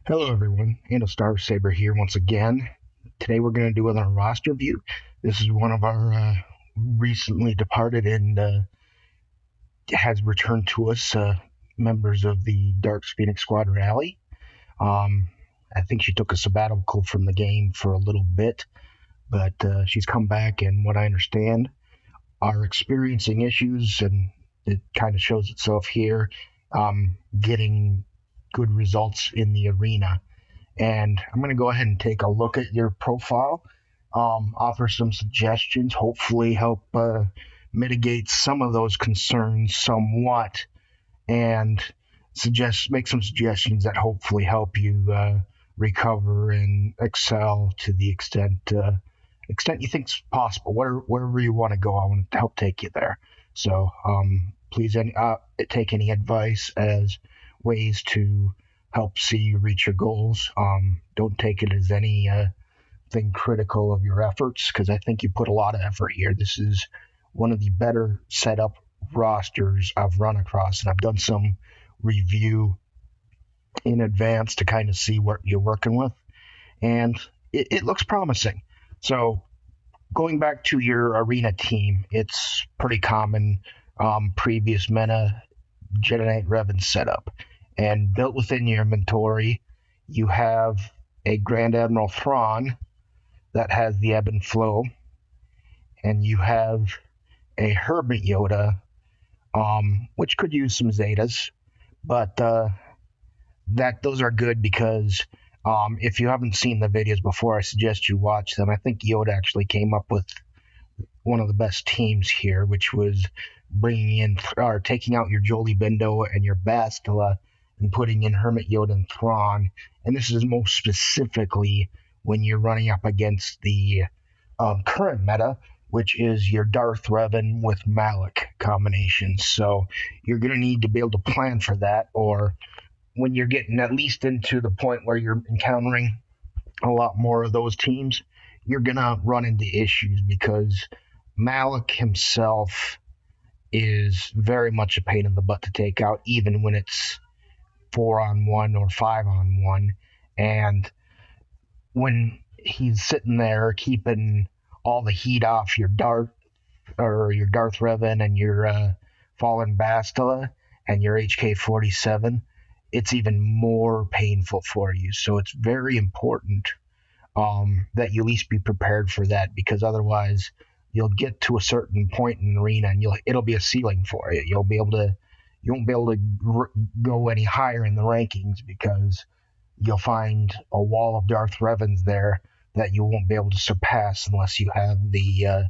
Hello, everyone. Handle Star Saber here once again. Today we're going to do another roster view. This is one of our recently departed and has returned to us members of the Dark Phoenix Squad rally. Um, I think she took a sabbatical from the game for a little bit, but she's come back, and what I understand are experiencing issues, and it kind of shows itself here, getting good results in the arena. And I'm going to go ahead and take a look at your profile, offer some suggestions, hopefully help mitigate some of those concerns somewhat, and make some suggestions that hopefully help you recover and excel to the extent you think is possible. Wherever you want to go, I want to help take you there. So please take any advice as ways to help see you reach your goals. Don't take it as any thing critical of your efforts, because I think you put a lot of effort here. This is one of the better set up rosters I've run across, and I've done some review in advance to kind of see what you're working with, and it looks promising. So going back to your arena team, it's pretty common, previous meta Jedi Knight Revan setup. And built within your inventory, you have a Grand Admiral Thrawn that has the ebb and flow, and you have a Hermit Yoda, which could use some Zetas, but that those are good because if you haven't seen the videos before, I suggest you watch them. I think Yoda actually came up with one of the best teams here, which was bringing in or taking out your Jolie Bindo and your Bastila and putting in Hermit Yoda and Thrawn. And this is most specifically when you're running up against the current meta, which is your Darth Revan with Malak combination. So you're going to need to be able to plan for that, or when you're getting at least into the point where you're encountering a lot more of those teams, you're going to run into issues because Malak himself is very much a pain in the butt to take out, even when it's 4-on-1 or 5-on-1. And when he's sitting there keeping all the heat off your Darth Revan and your Fallen Bastila and your HK-47, it's even more painful for you. So it's very important that you at least be prepared for that, because otherwise you'll get to a certain point in the arena and it'll be a ceiling for you. You won't be able to go any higher in the rankings because you'll find a wall of Darth Revans there that you won't be able to surpass unless you have the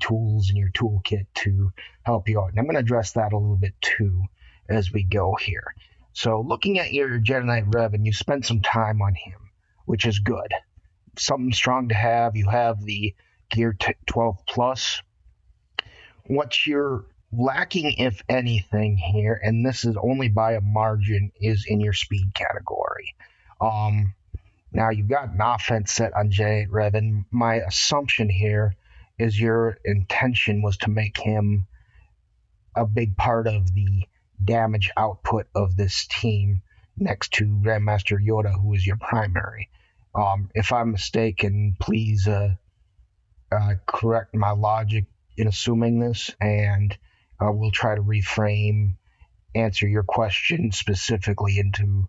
tools in your toolkit to help you out. And I'm going to address that a little bit too as we go here. So looking at your Jedi Knight Revan, you spent some time on him, which is good. Something strong to have. You have the Gear 12 Plus. What you're lacking, if anything, here, and this is only by a margin, is in your speed category. Now you've got an offense set on Jedi Revan. My assumption here is your intention was to make him a big part of the damage output of this team next to Grandmaster Yoda, who is your primary. If I'm mistaken, please correct my logic in assuming this, and we'll try to answer your question specifically into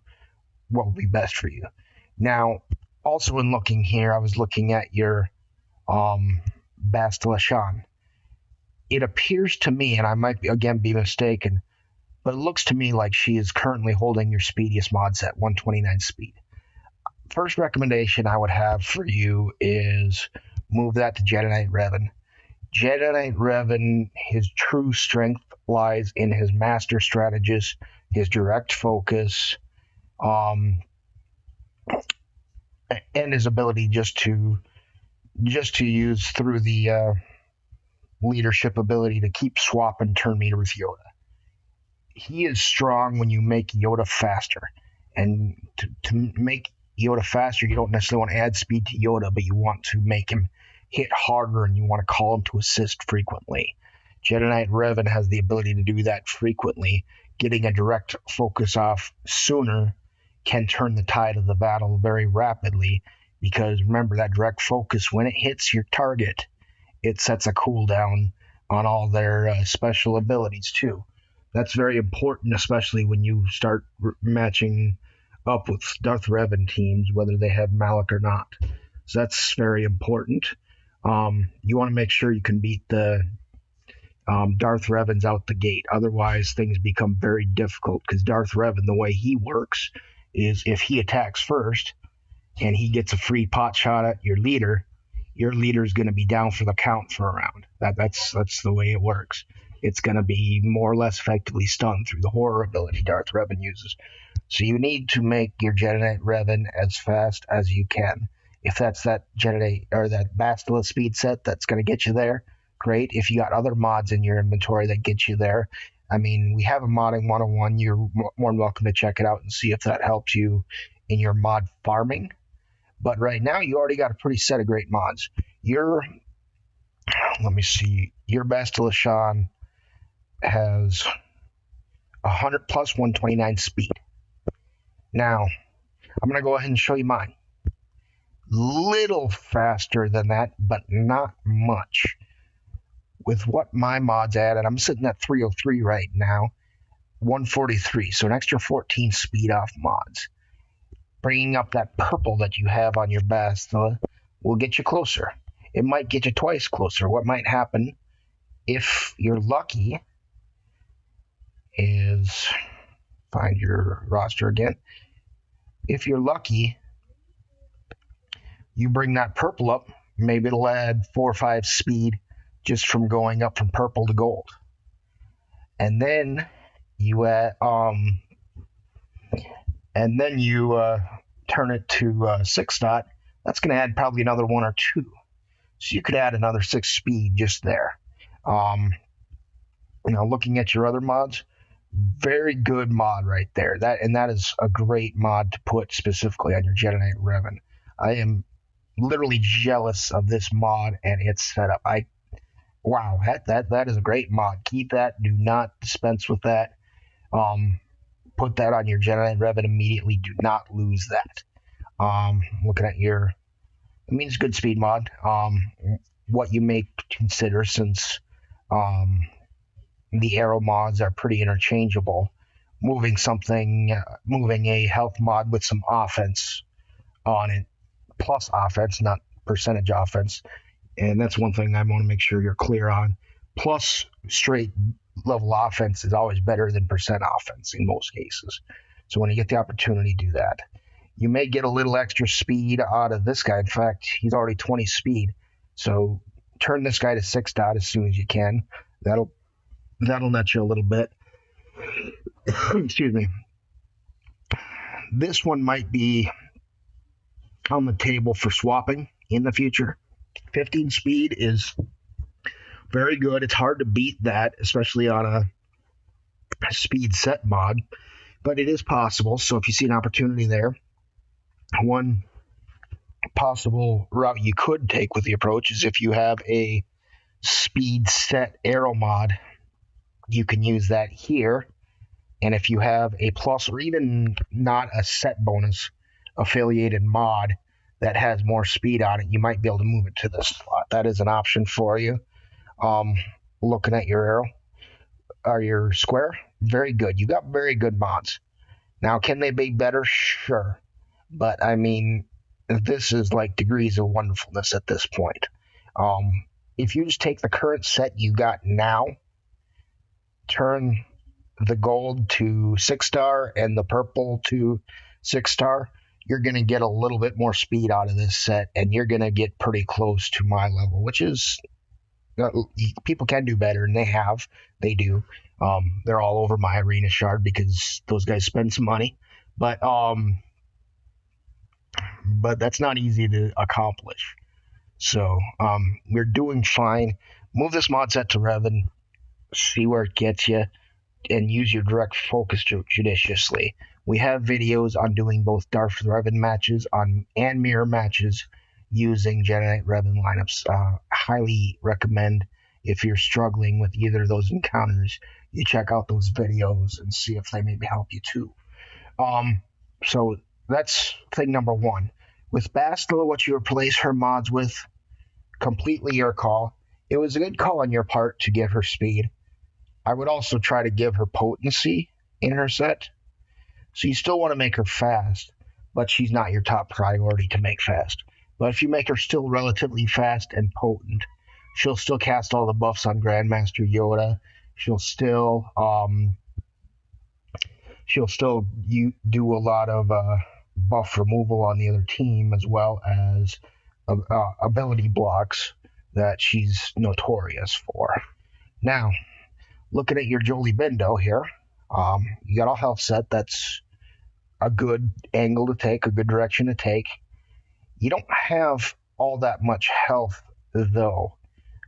what would be best for you. Now, also in looking here, I was looking at your Bastila Shan. It appears to me, and I might again be mistaken, but it looks to me like she is currently holding your speediest mod set, 129 speed. First recommendation I would have for you is move that to Jedi Knight Revan. Jedi Knight Revan, his true strength lies in his master strategist, his direct focus, and his ability just to use through the leadership ability to keep swap and turn meter with Yoda. He is strong when you make Yoda faster, and to make Yoda faster, you don't necessarily want to add speed to Yoda, but you want to make him hit harder, and you want to call him to assist frequently. Jedi Knight Revan has the ability to do that frequently. Getting a direct focus off sooner can turn the tide of the battle very rapidly, because remember that direct focus, when it hits your target, it sets a cooldown on all their special abilities too. That's very important, especially when you start matching up with Darth Revan teams, whether they have Malak or not. So that's very important. You want to make sure you can beat the Darth Revan's out the gate. Otherwise, things become very difficult, because Darth Revan, the way he works, is if he attacks first and he gets a free pot shot at your leader is going to be down for the count for a round. That's the way it works. It's going to be more or less effectively stunned through the horror ability Darth Revan uses. So you need to make your Jedi Knight Revan as fast as you can. If that's that Jedi or that Bastila speed set that's going to get you there, great. If you got other mods in your inventory that get you there, I mean, we have a modding 101. You're more than welcome to check it out and see if that helps you in your mod farming. But right now, you already got a pretty set of great mods. Your Bastila Shan has 100 plus 129 speed. Now, I'm going to go ahead and show you mine. Little faster than that, but not much. With what my mods added, I'm sitting at 303 right now, 143, so an extra 14 speed off mods. Bringing up that purple that you have on your Bastila will get you closer. It might get you twice closer. What might happen, if you're lucky, is find your roster again. If you're lucky, you bring that purple up, maybe it'll add 4 or 5 speed just from going up from purple to gold. And then you turn it to 6 dot. That's going to add probably another 1 or 2. So you could add another 6 speed just there. Looking at your other mods, very good mod right there. That is a great mod to put specifically on your Jedi Knight Revan. I am literally jealous of this mod and its setup. Wow, that is a great mod. Keep that. Do not dispense with that. Put that on your Jedi Knight Revan immediately. Do not lose that. Looking at it's a good speed mod. What you may consider, since the arrow mods are pretty interchangeable, moving a health mod with some offense on it, plus offense, not percentage offense. And that's one thing I want to make sure you're clear on. Plus straight level offense is always better than percent offense in most cases. So when you get the opportunity, do that. You may get a little extra speed out of this guy. In fact, he's already 20 speed. So turn this guy to 6 dot as soon as you can. That'll net you a little bit. Excuse me. This one might be on the table for swapping in the future. 15 speed is very good. It's hard to beat that, especially on a speed set mod, but it is possible. So if you see an opportunity there, one possible route you could take with the approach is if you have a speed set arrow mod, you can use that here. And if you have a plus or even not a set bonus affiliated mod that has more speed on it, you might be able to move it to this slot. That is an option for you. Looking at your arrow or your square, very good. You got very good mods. Now, can they be better? Sure. But I mean, this is like degrees of wonderfulness at this point. If you just take the current set you got now, turn the gold to 6 star and the purple to 6 star, you're going to get a little bit more speed out of this set, and you're going to get pretty close to my level, which is, people can do better, and they do. They're all over my arena shard because those guys spend some money, but that's not easy to accomplish. So we're doing fine. Move this mod set to Revan, see where it gets you, and use your direct focus judiciously. We have videos on doing both Darth Revan matches and mirror matches using Jedi Knight Revan lineups. Highly recommend, if you're struggling with either of those encounters, you check out those videos and see if they maybe help you too. So that's thing number one. With Bastila, what you replace her mods with, completely your call. It was a good call on your part to give her speed. I would also try to give her potency in her set. So you still want to make her fast, but she's not your top priority to make fast. But if you make her still relatively fast and potent, she'll still cast all the buffs on Grandmaster Yoda. She'll still do a lot of buff removal on the other team, as well as ability blocks that she's notorious for. Now, looking at your Jolee Bindo here, you got a health set. That's a good angle to take, a good direction to take. You don't have all that much health, though,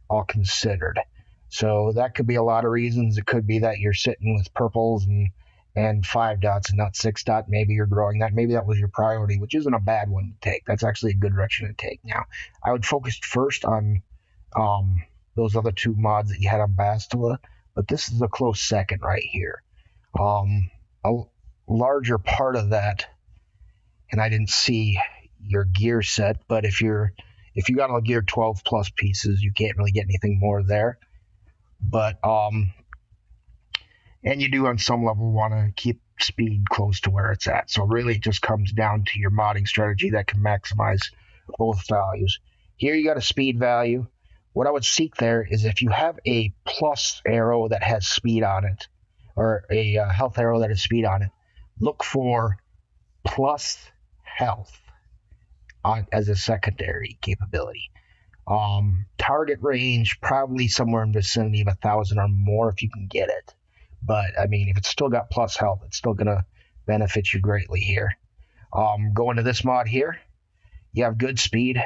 all considered. So that could be a lot of reasons. It could be that you're sitting with purples and 5 dots and not 6 dot. Maybe you're growing that. Maybe that was your priority, which isn't a bad one to take. That's actually a good direction to take. Now, I would focus first on those other 2 mods that you had on Bastila, but this is a close second right here. A larger part of that, and I didn't see your gear set, but if you got a gear 12 plus pieces, you can't really get anything more there. But and you do on some level want to keep speed close to where it's at. So really it just comes down to your modding strategy that can maximize both values. Here you got a speed value. What I would seek there is if you have a plus arrow that has speed on it, or a health arrow that has speed on it, look for plus health as a secondary capability. Target range, probably somewhere in the vicinity of 1,000 or more if you can get it. But, I mean, if it's still got plus health, it's still going to benefit you greatly here. Going to this mod here, you have good speed.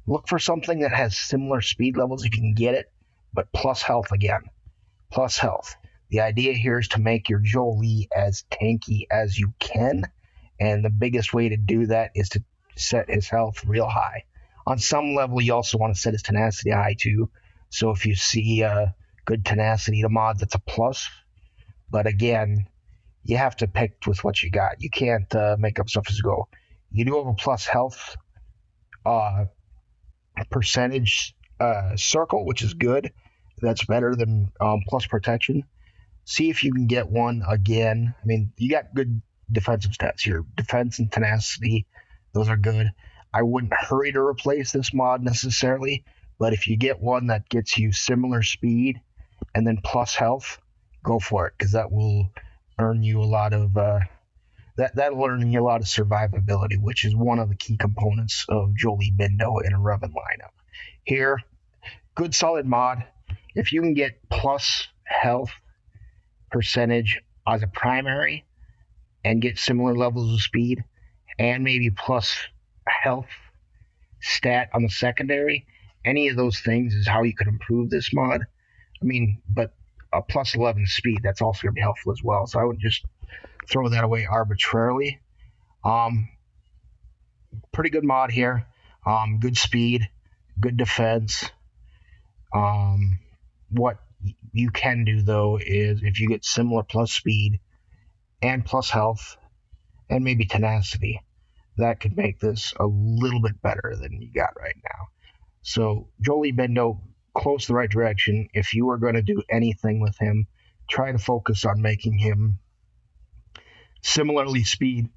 Look for something that has similar speed levels if you can get it, but plus health again. Plus health. The idea here is to make your Jolee as tanky as you can, and the biggest way to do that is to set his health real high. On some level, you also want to set his tenacity high too. So if you see good tenacity to mod, that's a plus. But again, you have to pick with what you got. You can't make up stuff as you go. You do have a plus health percentage circle, which is good. That's better than plus protection. See if you can get one again. I mean, you got good defensive stats here. Defense and tenacity, those are good. I wouldn't hurry to replace this mod necessarily, but if you get one that gets you similar speed and then plus health, go for it, because that will earn you a lot of that'll earn you a lot of survivability, which is one of the key components of Jolee Bindo in a Revan lineup. Here, good solid mod. If you can get plus health percentage as a primary and get similar levels of speed and maybe plus health stat on the secondary, any of those things is how you could improve this mod. I mean, but a plus 11 speed, that's also going to be helpful as well. So I wouldn't just throw that away arbitrarily. Pretty good mod here. Good speed, good defense. What you can do, though, is if you get similar plus speed and plus health and maybe tenacity, that could make this a little bit better than you got right now. So Jolee Bindo, close the right direction. If you are going to do anything with him, try to focus on making him similarly speed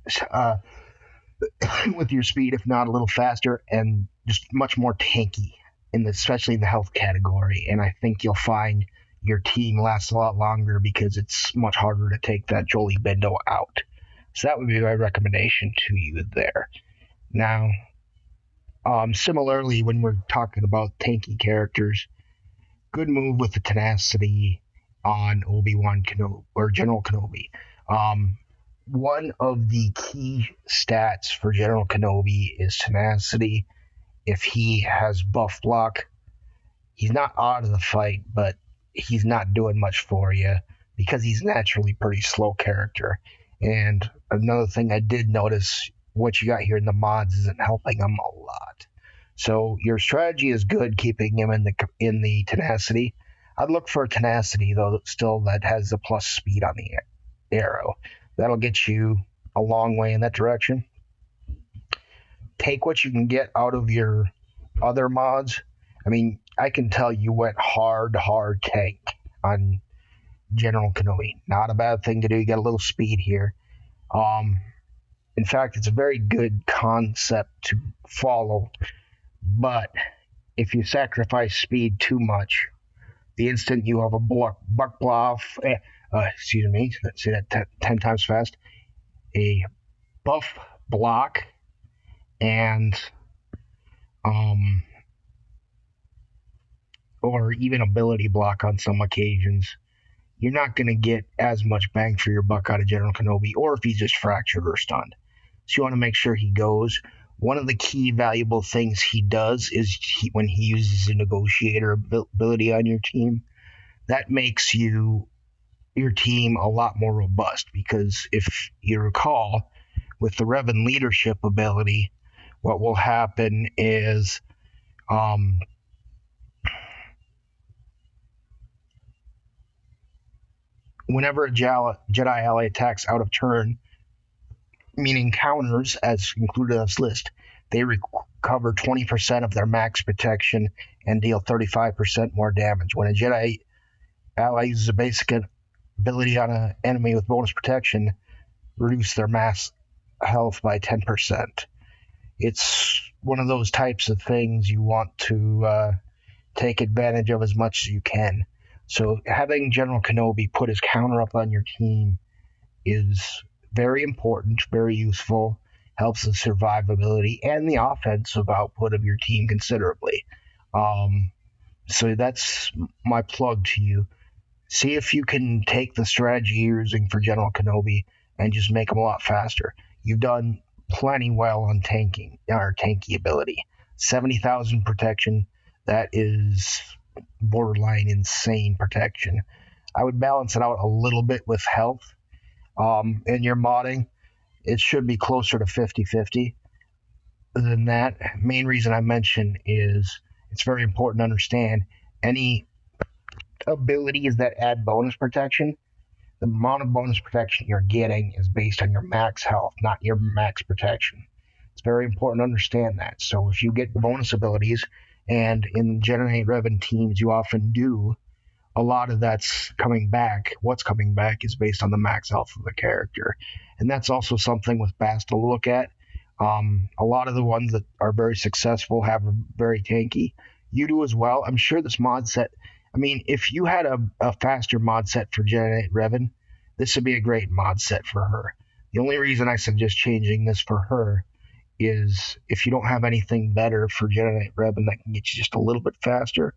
with your speed, if not a little faster, and just much more tanky, especially in the health category. And I think you'll find your team lasts a lot longer because it's much harder to take that Jolee Bindo out. So that would be my recommendation to you there. Now, similarly, when we're talking about tanky characters, good move with the tenacity on Obi-Wan Kenobi or General Kenobi. One of the key stats for General Kenobi is tenacity. If he has buff block, he's not out of the fight, but he's not doing much for you because he's naturally pretty slow character. And another thing I did notice, what you got here in the mods isn't helping him a lot. So your strategy is good, keeping him in the tenacity. I'd look for a tenacity, though, still that has a plus speed on the arrow. That'll get you a long way in that direction. Take what you can get out of your other mods. I mean, I can tell you went hard tank on General Kenobi. Not a bad thing to do. You got a little speed here. Um, in fact, it's a very good concept to follow. But if you sacrifice speed too much, the instant you have a buck bluff, excuse me, say that 10 times fast, a buff block and or even ability block on some occasions, you're not going to get as much bang for your buck out of General Kenobi, or if he's just fractured or stunned. So you want to make sure he goes. One of the key valuable things he does is when he uses a negotiator ability on your team, that makes your team a lot more robust, because if you recall, with the Revan leadership ability, what will happen is whenever a Jedi ally attacks out of turn, meaning counters as included on this list, they recover 20% of their max protection and deal 35% more damage. When a Jedi ally uses a basic ability on an enemy with bonus protection, reduce their max health by 10%. It's one of those types of things you want to take advantage of as much as you can. So having General Kenobi put his counter up on your team is very important, very useful, helps the survivability and the offensive output of your team considerably. So that's my plug to you. See if you can take the strategy you're using for General Kenobi and just make him a lot faster. You've done plenty well on tanking, or tanky ability. 70,000 protection, that is borderline insane protection. I would balance it out a little bit with health. In your modding, it should be closer to 50-50 than that. Main reason I mention is it's very important to understand any abilities that add bonus protection. The amount of bonus protection you're getting is based on your max health, not your max protection. It's very important to understand that. So if you get bonus abilities, and in Generate Revan teams you often do, a lot of that's coming back. What's coming back is based on the max health of the character. And that's also something with Bast to look at. A lot of the ones that are very successful have a very tanky. You do as well. I'm sure this mod set, I mean, if you had a faster mod set for Generate Revan, this would be a great mod set for her. The only reason I suggest changing this for her is if you don't have anything better for Generate Revan that can get you just a little bit faster,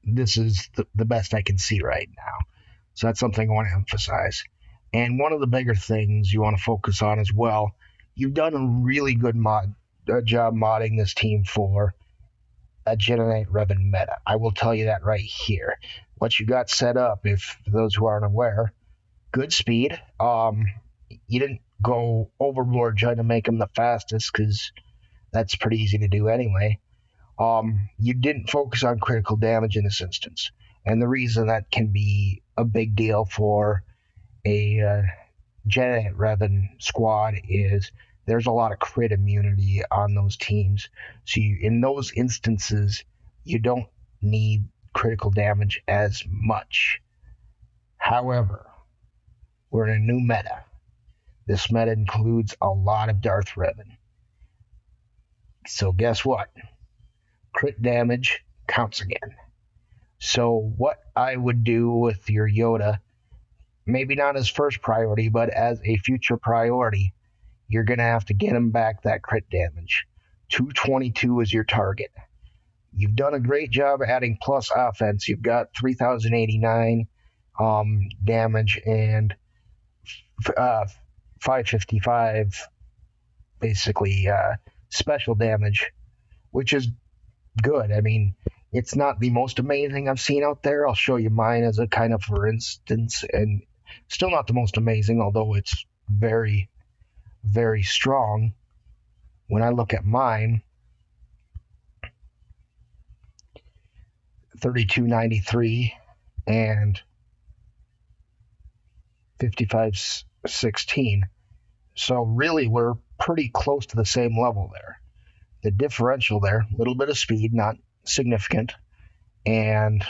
this is the best I can see right now. So that's something I want to emphasize. And one of the bigger things you want to focus on as well, you've done a really good job modding this team for a Generate Revan meta. I will tell you that right here. What you got set up, if for those who aren't aware, good speed. You didn't go overboard trying to make them the fastest, because that's pretty easy to do anyway. You didn't focus on critical damage in this instance. And the reason that can be a big deal for a Generate Revan squad is there's a lot of crit immunity on those teams. So in those instances, you don't need critical damage as much. However, we're in a new meta. This meta includes a lot of Darth Revan. So guess what? Crit damage counts again. So what I would do with your Yoda, maybe not as first priority, but as a future priority, you're going to have to get him back that crit damage. 222 is your target. You've done a great job adding plus offense. You've got 3,089 damage and 555 basically special damage, which is good. I mean, it's not the most amazing I've seen out there. I'll show you mine as a kind of for instance, and still not the most amazing, although it's very, very strong. When I look at mine, 3293 and 5516. So really, we're pretty close to the same level there. The differential there, a little bit of speed, not significant, and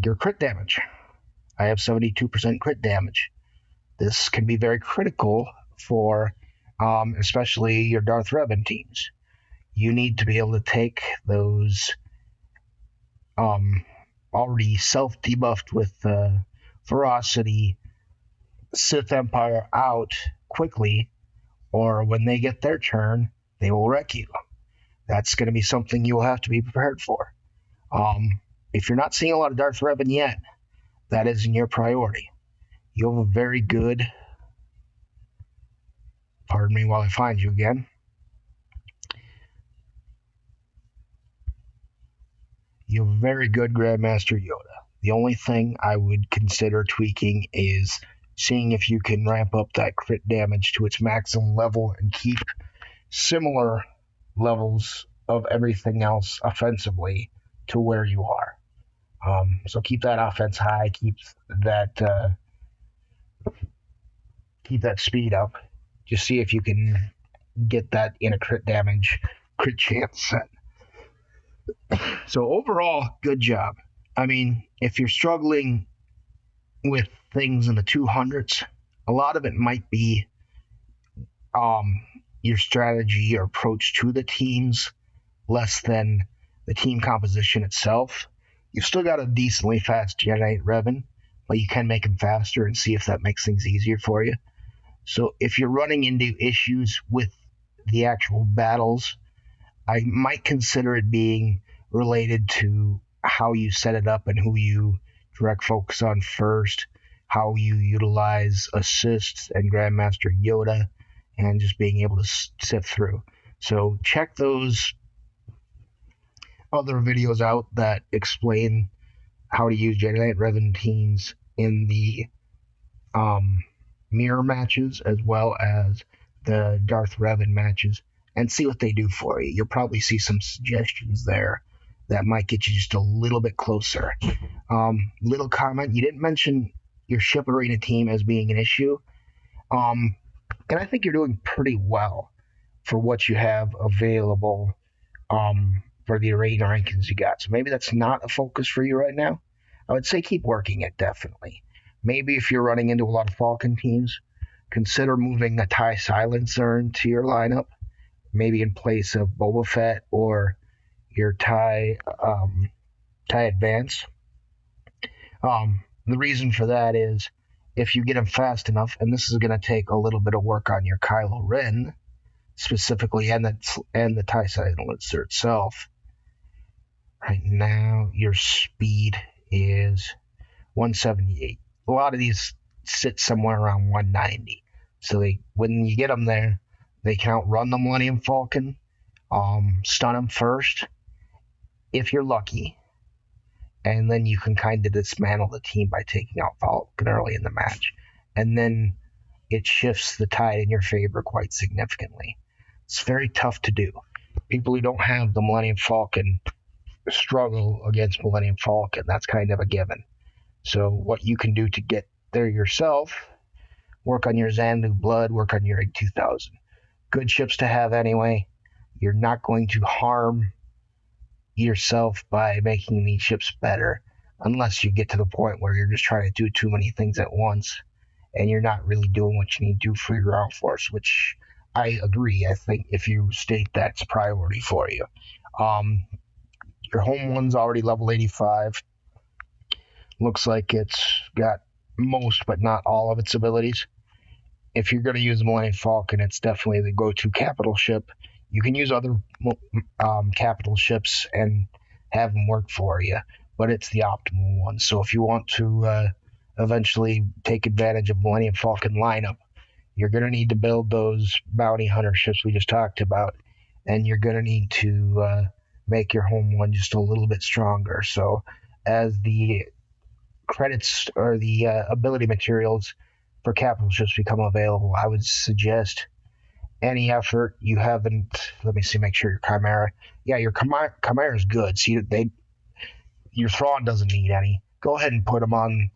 your crit damage. I have 72% crit damage. This can be very critical for especially your Darth Revan teams. You need to be able to take those already self-debuffed with ferocity Sith Empire out quickly, or when they get their turn, they will wreck you. That's going to be something you will have to be prepared for. If you're not seeing a lot of Darth Revan yet, that isn't your priority. You have a very good... Pardon me while I find you again. You have a very good Grandmaster Yoda. The only thing I would consider tweaking is seeing if you can ramp up that crit damage to its maximum level and keep similar levels of everything else offensively to where you are. So keep that offense high, keep that speed up. Just see if you can get that in a crit chance set. So overall, good job. I mean, if you're struggling with things in the 200s, a lot of it might be your strategy or approach to the teams less than the team composition itself. You've still got a decently fast Jedi Revan, but you can make them faster and see if that makes things easier for you. So if you're running into issues with the actual battles, I might consider it being related to how you set it up and who you direct focus on first, how you utilize assists and Grandmaster Yoda, and just being able to sift through. So check those other videos out that explain how to use Jedi Knight Revan teams in the mirror matches as well as the Darth Revan matches, and see what they do for you. You'll probably see some suggestions there that might get you just a little bit closer. Little comment, you didn't mention your ship arena team as being an issue, and I think you're doing pretty well for what you have available for the arena rankings you got. So maybe that's not a focus for you right now. I would say keep working it, definitely. Maybe if you're running into a lot of Falcon teams, consider moving a TIE Silencer into your lineup, maybe in place of Boba Fett or your TIE Advance. The reason for that is if you get them fast enough, and this is going to take a little bit of work on your Kylo Ren specifically, and the TIE Silencer itself. Right now, your speed is 178. A lot of these sit somewhere around 190. So when you get them there, they can outrun the Millennium Falcon, stun them first, if you're lucky, and then you can kind of dismantle the team by taking out Falcon early in the match. And then it shifts the tide in your favor quite significantly. It's very tough to do. People who don't have the Millennium Falcon struggle against Millennium Falcon. That's kind of a given. So what you can do to get there yourself, work on your Xanadu Blood, work on your Egg 2000. Good ships to have anyway. You're not going to harm yourself by making these ships better unless you get to the point where you're just trying to do too many things at once and you're not really doing what you need to do for your ground force, which I agree. I think if you state that's a priority for you. Your home one's already level 85. Looks like it's got most but not all of its abilities. If you're going to use the Millennium Falcon, it's definitely the go-to capital ship. You can use other capital ships and have them work for you, but it's the optimal one. So if you want to eventually take advantage of Millennium Falcon lineup, you're going to need to build those bounty hunter ships we just talked about, and you're going to need to make your home one just a little bit stronger. So as the credits or the ability materials for capital ships become available, I would suggest any effort you haven't. Let me see, make sure your Chimera. Yeah, your Chimera is good. See, your Thrawn doesn't need any. Go ahead and put them on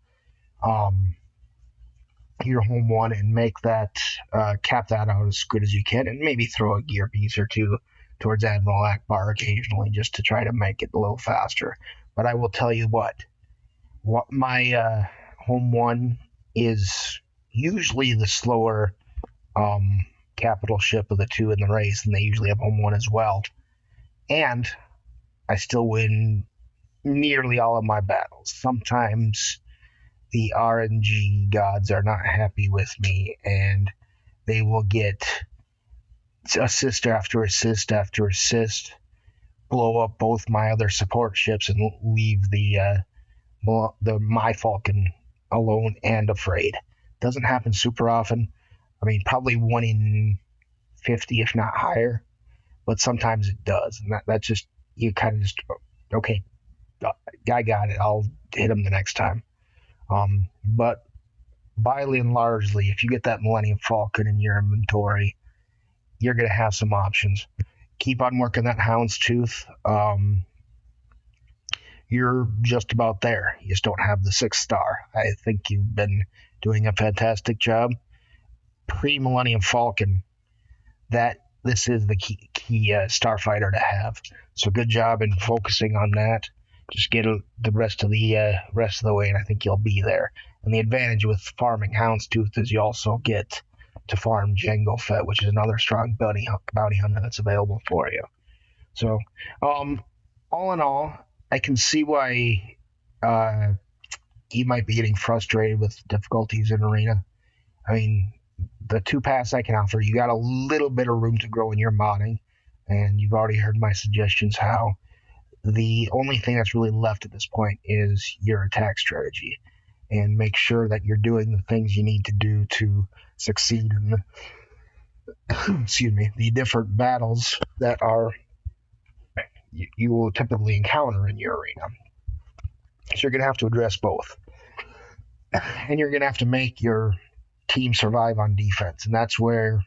your home one and make that cap that out as good as you can, and maybe throw a gear piece or two towards Admiral Akbar occasionally just to try to make it a little faster. But I will tell you what my home one is usually the slower capital ship of the two in the race, and they usually have home one as well. And I still win nearly all of my battles. Sometimes the RNG gods are not happy with me, and they will get assist after assist after assist, blow up both my other support ships, and leave the my Falcon alone and afraid. Doesn't happen super often. I mean, probably 1 in 50, if not higher, but sometimes it does, and that's just, you kind of just, okay, I got it. I'll hit him the next time. But by and largely, if you get that Millennium Falcon in your inventory, you're going to have some options. Keep on working that Houndstooth. You're just about there. You just don't have the 6-star. I think you've been doing a fantastic job. Pre-Millennium Falcon, this is the key starfighter to have. So good job in focusing on that. Just get the rest of the way, and I think you'll be there. And the advantage with farming Houndstooth is you also get to farm Jango Fett, which is another strong bounty hunter that's available for you. So, all in all, I can see why you might be getting frustrated with difficulties in Arena. I mean, the 2 paths I can offer, you got a little bit of room to grow in your modding, and you've already heard my suggestions how the only thing that's really left at this point is your attack strategy, and make sure that you're doing the things you need to do to succeed in the different battles that you will typically encounter in your arena. So you're going to have to address both, and you're going to have to make your team survive on defense, and that's where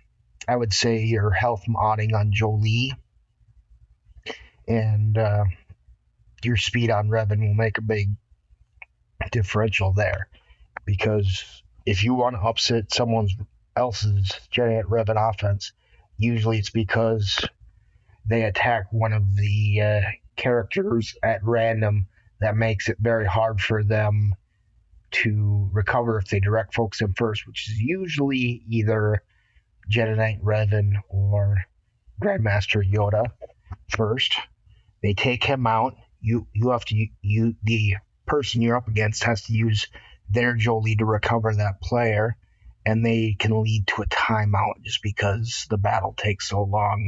I would say your health modding on Jolee and your speed on Revan will make a big differential there, because if you want to upset someone else's Jedi Revan offense, usually it's because they attack one of the characters at random that makes it very hard for them to recover if they direct focus him first, which is usually either Jedi Knight Revan or Grandmaster Yoda first. They take him out. You have to, the person you're up against has to use their Jolee to recover that player, and they can lead to a timeout just because the battle takes so long.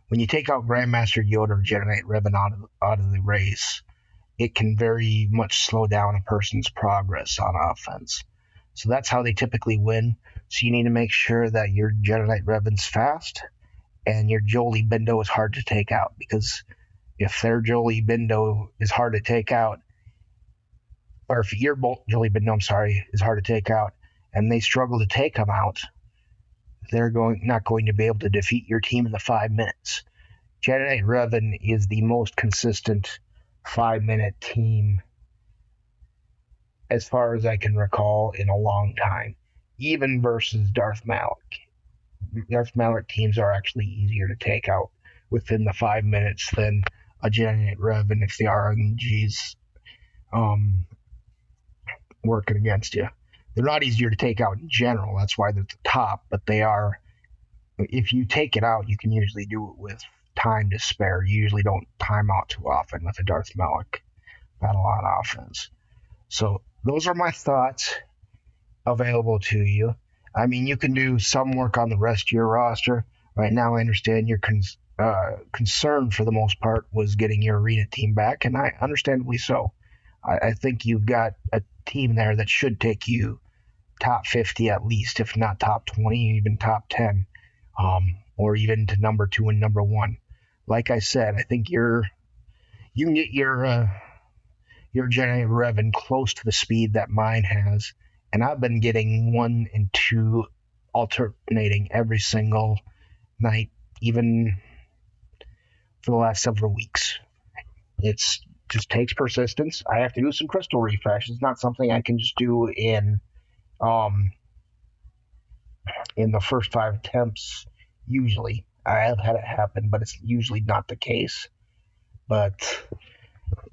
When you take out Grandmaster Yoda or Jedi Knight Revan out of the race, it can very much slow down a person's progress on offense. So that's how they typically win. So you need to make sure that your Jedi Knight Revan's fast and your Jolee Bindo is hard to take out, because if their Jolee Bindo is hard to take out, or if your Jolee Bindo, is hard to take out, and they struggle to take them out, they're not going to be able to defeat your team in the 5 minutes. Jedi Knight Revan is the most consistent 5-minute team as far as I can recall in a long time, even versus Darth Malak. Darth Malak teams are actually easier to take out within the 5 minutes than a Jedi Knight Revan if the RNG's working against you. They're not easier to take out in general. That's why they're at the top, but they are. If you take it out, you can usually do it with time to spare. You usually don't time out too often with a Darth Malak battle on offense. So those are my thoughts available to you. I mean, you can do some work on the rest of your roster. Right now, I understand your concern for the most part was getting your arena team back, and I understandably so. I think you've got a team there that should take you top 50 at least, if not top 20, even top 10, or even to number 2 and number 1. Like I said, I think you can get your Jedi Revan close to the speed that mine has, and I've been getting 1 and 2 alternating every single night, even for the last several weeks. It's just takes persistence. I have to do some crystal refresh. It's not something I can just do in in the first 5 attempts. Usually, I have had it happen, but it's usually not the case. But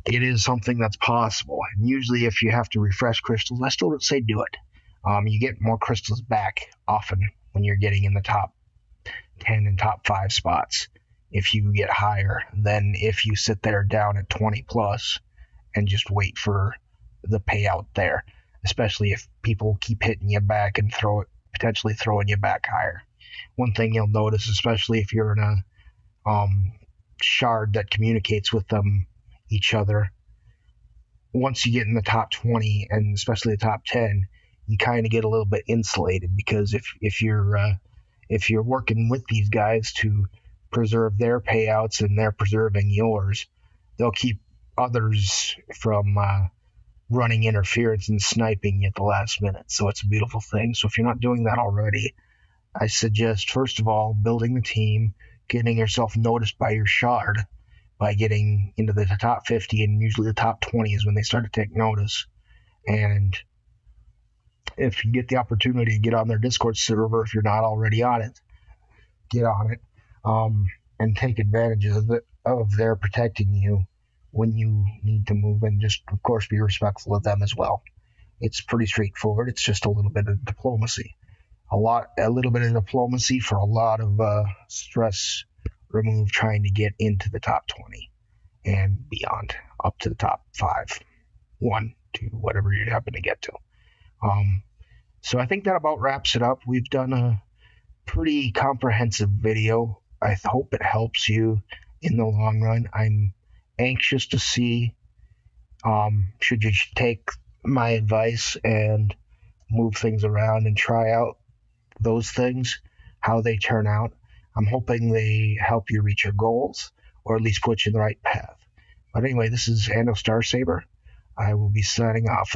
it is something that's possible. And usually, if you have to refresh crystals, I still say do it. You get more crystals back often when you're getting in the top 10 and top 5 spots if you get higher than if you sit there down at 20 plus and just wait for the payout there, especially if people keep hitting you back and potentially throwing you back higher. One thing you'll notice, especially if you're in a shard that communicates with each other, once you get in the top 20 and especially the top 10, you kind of get a little bit insulated, because if you're working with these guys to preserve their payouts and they're preserving yours, they'll keep others from running interference and sniping you at the last minute. So it's a beautiful thing. So if you're not doing that already, I suggest, first of all, building the team, getting yourself noticed by your shard by getting into the top 50, and usually the top 20 is when they start to take notice. And if you get the opportunity to get on their Discord server, if you're not already on it, get on it, and take advantage of their protecting you when you need to move, and just, of course, be respectful of them as well. It's pretty straightforward. It's just a little bit of diplomacy. A little bit of diplomacy for a lot of stress removed trying to get into the top 20 and beyond, up to the top 5, 1, 2, whatever you happen to get to. So I think that about wraps it up. We've done a pretty comprehensive video. I hope it helps you in the long run. I'm anxious to see, should you take my advice and move things around and try out those things, how they turn out. I'm hoping they help you reach your goals, or at least put you in the right path. But anyway, this is Ando Starsaber. I will be signing off.